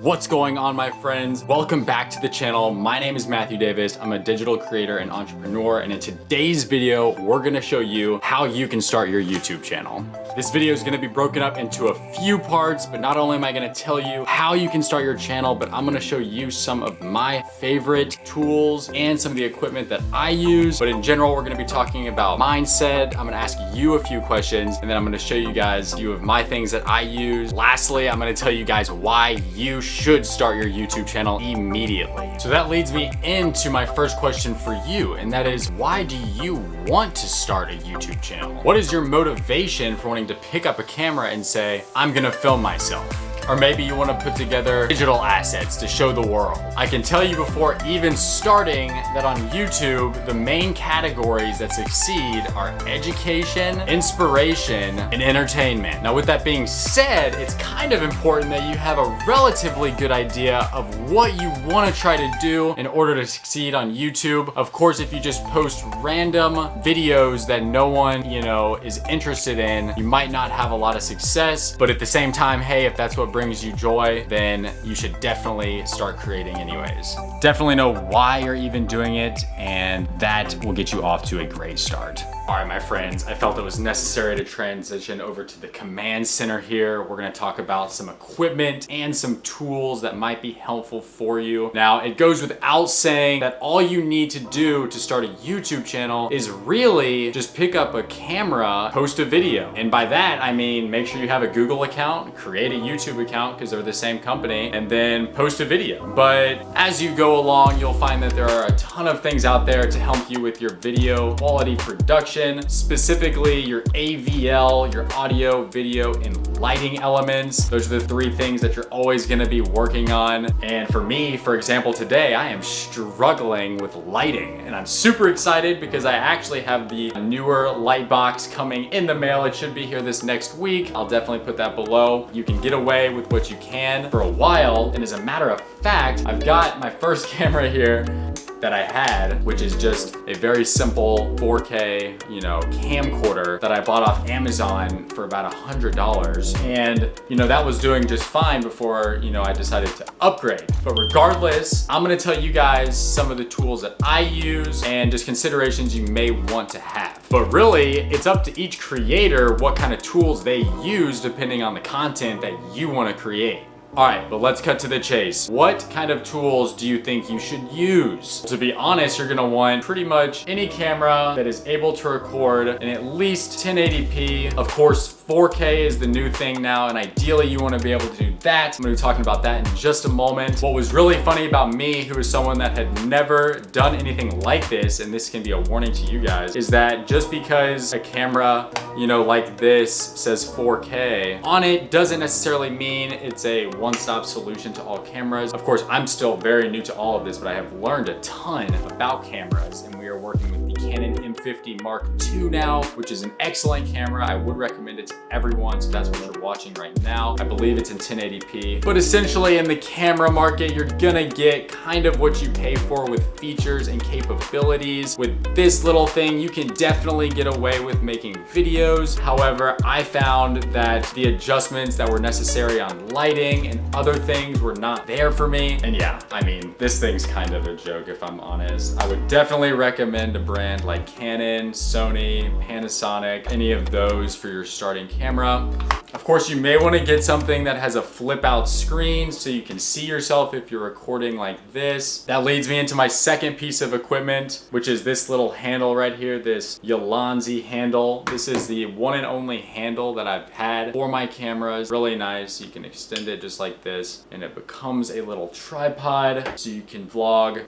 What's going on, my friends? Welcome back to the channel. My name is Matthew Davis. I'm a digital creator and entrepreneur, and in today's video, we're gonna show you how you can start your YouTube channel. This video is gonna be broken up into a few parts, but not only am I gonna tell you how you can start your channel, but I'm gonna show you some of my favorite tools and some of the equipment that I use. But in general, we're gonna be talking about mindset. I'm gonna ask you a few questions, and then I'm gonna show you guys a few of my things that I use. Lastly, I'm gonna tell you guys why you should start your YouTube channel immediately. So that leads me into my first question for you, and that is, why do you want to start a YouTube channel? What is your motivation for wanting to pick up a camera and say, I'm gonna film myself? Or maybe you want to put together digital assets to show the world. I can tell you before even starting that on YouTube, the main categories that succeed are education, inspiration, and entertainment. Now, with that being said, it's kind of important that you have a relatively good idea of what you want to try to do in order to succeed on YouTube. Of course, if you just post random videos that no one, is interested in, you might not have a lot of success. But at the same time, hey, if that's what brings you joy, then you should definitely start creating anyways. Definitely know why you're even doing it, and that will get you off to a great start. All right, my friends, I felt it was necessary to transition over to the command center here. We're gonna talk about some equipment and some tools that might be helpful for you. Now, it goes without saying that all you need to do to start a YouTube channel is really just pick up a camera, post a video. And by that, I mean, make sure you have a Google account, create a YouTube account because they're the same company, and then post a video. But as you go along, you'll find that there are a ton of things out there to help you with your video quality production, specifically your AVL, your audio, video, and lighting elements. Those are the three things that you're always gonna be working on. And for me, for example, today, I am struggling with lighting, and I'm super excited because I actually have the newer light box coming in the mail. It should be here this next week. I'll definitely put that below. You can get away with what you can for a while, and as a matter of fact, I've got my first camera here that I had, which is just a very simple 4K, camcorder that I bought off Amazon for about $100. And, that was doing just fine before, I decided to upgrade. But regardless, I'm gonna tell you guys some of the tools that I use and just considerations you may want to have. But really, it's up to each creator what kind of tools they use depending on the content that you wanna create. All right, but let's cut to the chase. What kind of tools do you think you should use? To be honest, you're gonna want pretty much any camera that is able to record in at least 1080p. Of course, 4K is the new thing now, and ideally you wanna be able to do that. I'm gonna be talking about that in just a moment. What was really funny about me, who is someone that had never done anything like this, and this can be a warning to you guys, is that just because a camera, like this says 4K on it doesn't necessarily mean it's a one-stop solution to all cameras. Of course, I'm still very new to all of this, but I have learned a ton about cameras, and we are working with the Canon M50 Mark II now, which is an excellent camera. I would recommend it to everyone, so that's what you're watching right now. I believe it's in 1080p. But essentially, in the camera market, you're gonna get kind of what you pay for with features and capabilities. With this little thing, you can definitely get away with making videos. However, I found that the adjustments that were necessary on lighting and other things were not there for me. And yeah, I mean, this thing's kind of a joke if I'm honest. I would definitely recommend a brand like Canon, Sony, Panasonic, any of those for your starting camera. Of course, you may want to get something that has a flip out screen so you can see yourself if you're recording like this. That leads me into my second piece of equipment, which is this little handle right here, this ULANZI handle. This is the one and only handle that I've had for my cameras. Really nice. You can extend it just like this, and it becomes a little tripod so you can vlog,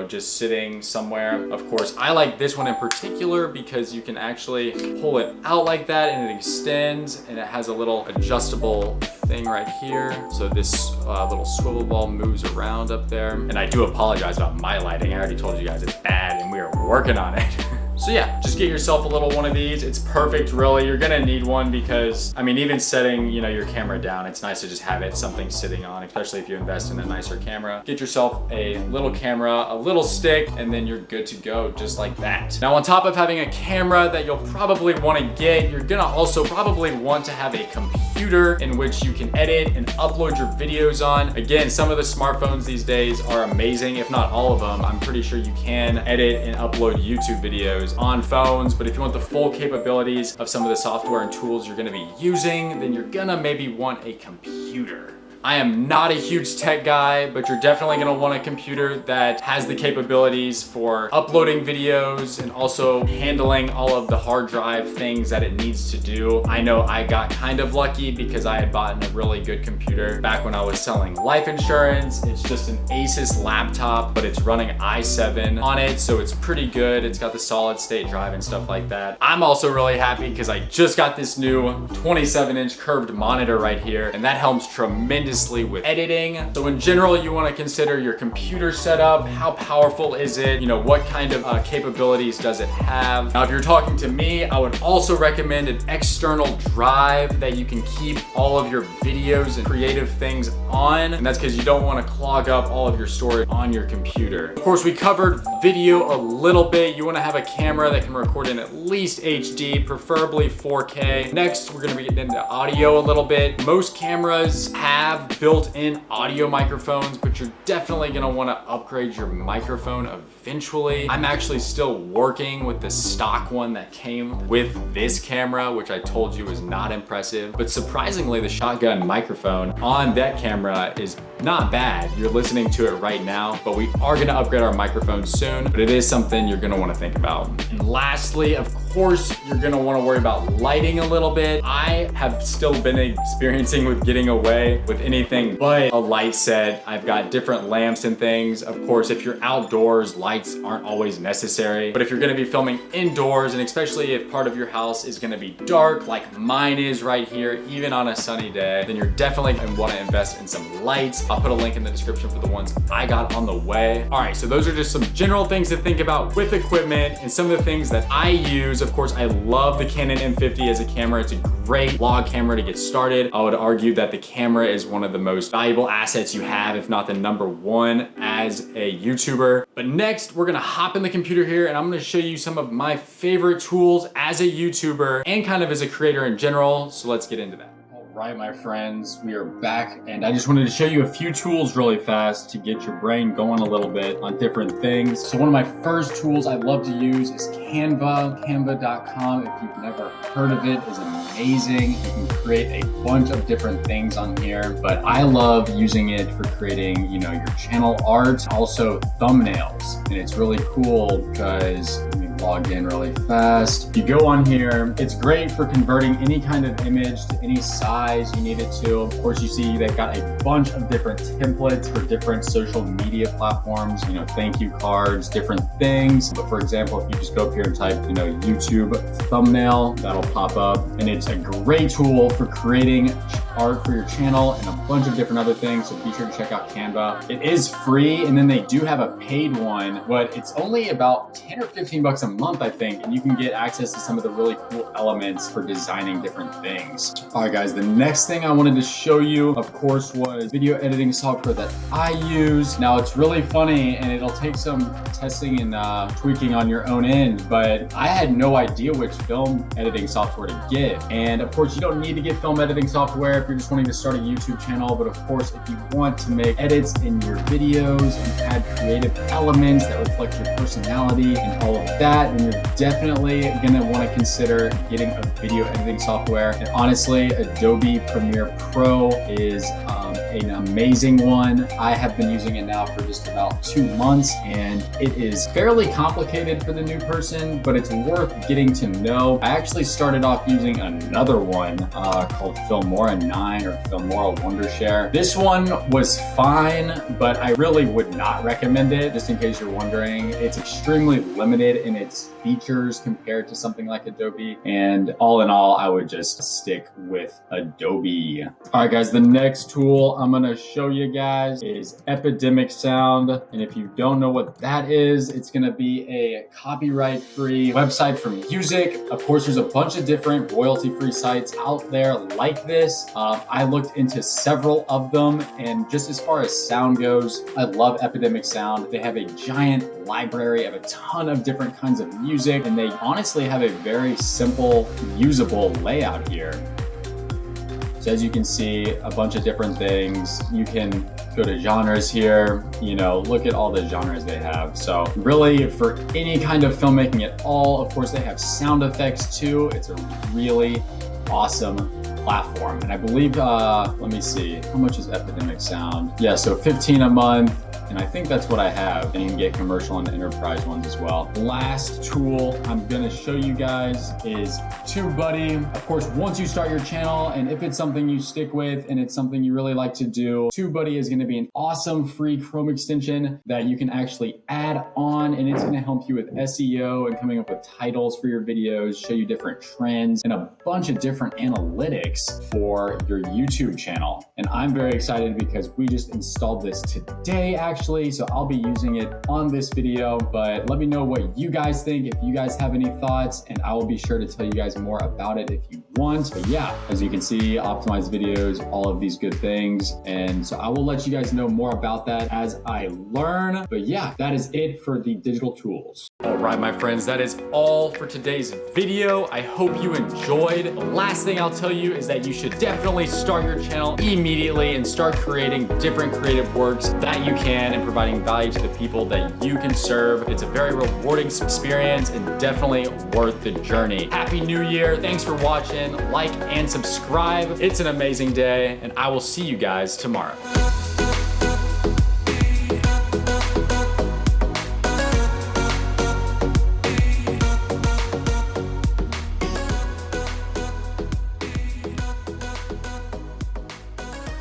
just sitting somewhere. Of course, I like this one in particular because you can actually pull it out like that and it extends, and it has a little adjustable thing right here. So this little swivel ball moves around up there. And I do apologize about my lighting. I already told you guys it's bad and we are working on it. So yeah, just get yourself a little one of these. It's perfect, really. You're gonna need one because, I mean, even setting, you know, your camera down, it's nice to just have it something sitting on, especially if you invest in a nicer camera. Get yourself a little camera, a little stick, and then you're good to go, just like that. Now, on top of having a camera that you'll probably want to get, you're gonna also probably want to have a computer in which you can edit and upload your videos on. Again, some of the smartphones these days are amazing, if not all of them. I'm pretty sure you can edit and upload YouTube videos on phones, but if you want the full capabilities of some of the software and tools you're gonna be using, then you're gonna maybe want a computer. I am not a huge tech guy, but you're definitely gonna want a computer that has the capabilities for uploading videos and also handling all of the hard drive things that it needs to do. I know I got kind of lucky because I had bought a really good computer back when I was selling life insurance. It's just an Asus laptop, but it's running i7 on it, so it's pretty good. It's got the solid state drive and stuff like that. I'm also really happy because I just got this new 27-inch curved monitor right here, and that helps tremendously with editing. So in general, you want to consider your computer setup. How powerful is it? You know, what kind of capabilities does it have? Now, if you're talking to me, I would also recommend an external drive that you can keep all of your videos and creative things on. And that's because you don't want to clog up all of your storage on your computer. Of course, we covered video a little bit. You want to have a camera that can record in at least HD, preferably 4K. Next, we're going to be getting into audio a little bit. Most cameras have built-in audio microphones, but you're definitely going to want to upgrade your microphone eventually. I'm actually still working with the stock one that came with this camera, which I told you was not impressive, but surprisingly, the shotgun microphone on that camera is not bad. You're listening to it right now, but we are going to upgrade our microphone soon, but it is something you're going to want to think about. And lastly, of course, you're going to want to worry about lighting a little bit. I have still been experiencing with getting away with anything but a light set. I've got different lamps and things. Of course, if you're outdoors, lights aren't always necessary, but if you're going to be filming indoors, and especially if part of your house is going to be dark like mine is right here, even on a sunny day, then you're definitely going to want to invest in some lights. I'll put a link in the description for the ones I got on the way. All right, so those are just some general things to think about with equipment and some of the things that I use. Of course, I love the Canon M50 as a camera. It's a great vlog camera to get started. I would argue that the camera is one of the most valuable assets you have, if not the #1 as a YouTuber. But next, we're gonna hop in the computer here and I'm gonna show you some of my favorite tools as a YouTuber and kind of as a creator in general. So let's get into that. Right, my friends, we are back, and I just wanted to show you a few tools really fast to get your brain going a little bit on different things. So one of my first tools I love to use is Canva. Canva.com, if you've never heard of it, is amazing. You can create a bunch of different things on here, but I love using it for creating, you know, your channel art, also thumbnails. And it's really cool because log in really fast. You go on here, it's great for converting any kind of image to any size you need it to. Of course, you see they've got a bunch of different templates for different social media platforms, you know, thank you cards, different things. But for example, if you just go up here and type, you know, YouTube thumbnail, that'll pop up. And it's a great tool for creating art for your channel and a bunch of different other things. So be sure to check out Canva. It is free, and then they do have a paid one, but it's only about 10 or 15 bucks a month, I think, and you can get access to some of the really cool elements for designing different things. All right, guys, the next thing I wanted to show you, of course, was video editing software that I use. Now, it's really funny, and it'll take some testing and tweaking on your own end, but I had no idea which film editing software to get. And of course, you don't need to get film editing software if you're just wanting to start a YouTube channel, but of course, if you want to make edits in your videos and add creative elements that reflect your personality and all of that, then you're definitely gonna want to consider getting a video editing software. And honestly, Adobe Premiere Pro is an amazing one. I have been using it now for just about 2 months, and it is fairly complicated for the new person, but it's worth getting to know. I actually started off using another one called Filmora 9 or Filmora Wondershare. This one was fine, but I really would not recommend it, just in case you're wondering. It's extremely limited in its features compared to something like Adobe, and all in all, I would just stick with Adobe. All right, guys, the next tool I'm gonna show you guys is Epidemic Sound. And if you don't know what that is, it's gonna be a copyright-free website for music. Of course, there's a bunch of different royalty-free sites out there like this. I looked into several of them, and just as far as sound goes, I love Epidemic Sound. They have a giant library of a ton of different kinds of music, and they honestly have a very simple, usable layout here. So as you can see, a bunch of different things. You can go to genres here, look at all the genres they have. So really for any kind of filmmaking at all, of course they have sound effects too. It's a really awesome platform. And I believe, let me see, how much is Epidemic Sound? Yeah, so $15 a month. And I think that's what I have. And you can get commercial and enterprise ones as well. Last tool I'm gonna show you guys is TubeBuddy. Of course, once you start your channel, and if it's something you stick with and it's something you really like to do, TubeBuddy is gonna be an awesome free Chrome extension that you can actually add on, and it's gonna help you with SEO and coming up with titles for your videos, show you different trends and a bunch of different analytics for your YouTube channel. And I'm very excited because we just installed this today, actually, so I'll be using it on this video. But let me know what you guys think, if you guys have any thoughts, and I will be sure to tell you guys more about it if you want. But yeah, as you can see, optimized videos, all of these good things. And so I will let you guys know more about that as I learn. But yeah, that is it for the digital tools. All right, my friends, that is all for today's video. I hope you enjoyed. The last thing I'll tell you is that you should definitely start your channel immediately and start creating different creative works that you can and providing value to the people that you can serve. It's a very rewarding experience and definitely worth the journey. Happy New Year. Thanks for watching. Like and subscribe. It's an amazing day, and I will see you guys tomorrow.